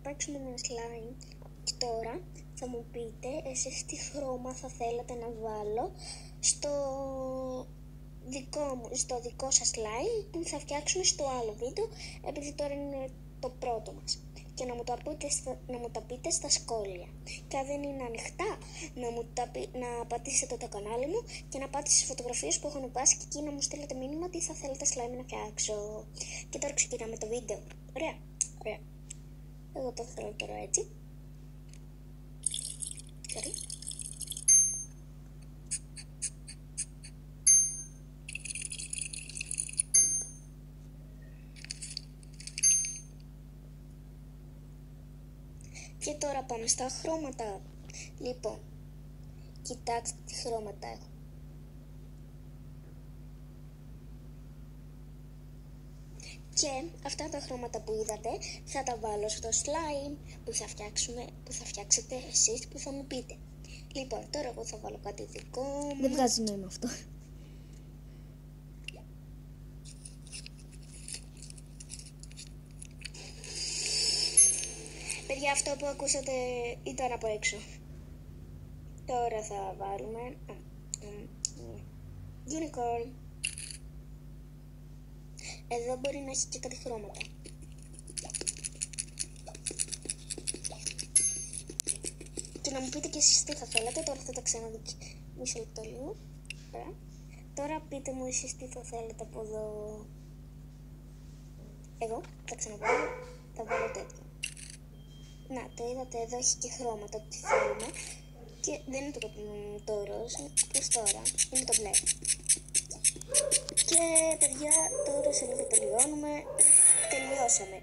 παίξουμε με slime. Και τώρα θα μου πείτε εσείς τι χρώμα θα θέλατε να βάλω στο δικό σας slime που θα φτιάξουμε στο άλλο βίντεο, επειδή τώρα είναι το πρώτο μας. Και να μου τα πείτε στα σχόλια. Και αν δεν είναι ανοιχτά, να πατήσετε το κανάλι μου και να πάτε στις φωτογραφίες που έχω ανεβάσει και εκεί να μου στείλετε μήνυμα τι θα θέλετε slime να φτιάξω. Και τώρα ξεκινάμε το βίντεο. Ωραία, ωραία. Εγώ το θέλω τώρα έτσι. Sorry. Και τώρα πάμε στα χρώματα. Λοιπόν, κοιτάξτε τι χρώματα έχω. Και αυτά τα χρώματα που είδατε θα τα βάλω στο slime που θα φτιάξετε εσείς, που θα μου πείτε. Λοιπόν, τώρα εγώ θα βάλω κάτι δικό μου. Δεν βγάζει νόημα αυτό. Παιδιά, αυτό που ακούσατε ήταν από έξω. Τώρα θα βάλουμε unicorn. Εδώ μπορεί να έχει και κάτι χρώματα. Και να μου πείτε και εσείς τι θα θέλατε. Τώρα θα τα ξαναδεί μισό λεπτό λίγο. Τώρα πείτε μου εσείς τι θα θέλετε από εδώ. Εγώ θα ξαναβάλω. Θα βάλω τέτοιο. Να, το είδατε, εδώ έχει και χρώματα τι θέλουμε. Και δεν είναι το ροζ, όπως τώρα, είναι το μπλε. Και παιδιά, τώρα σε λίγο τελειώνουμε. Τελειώσαμε.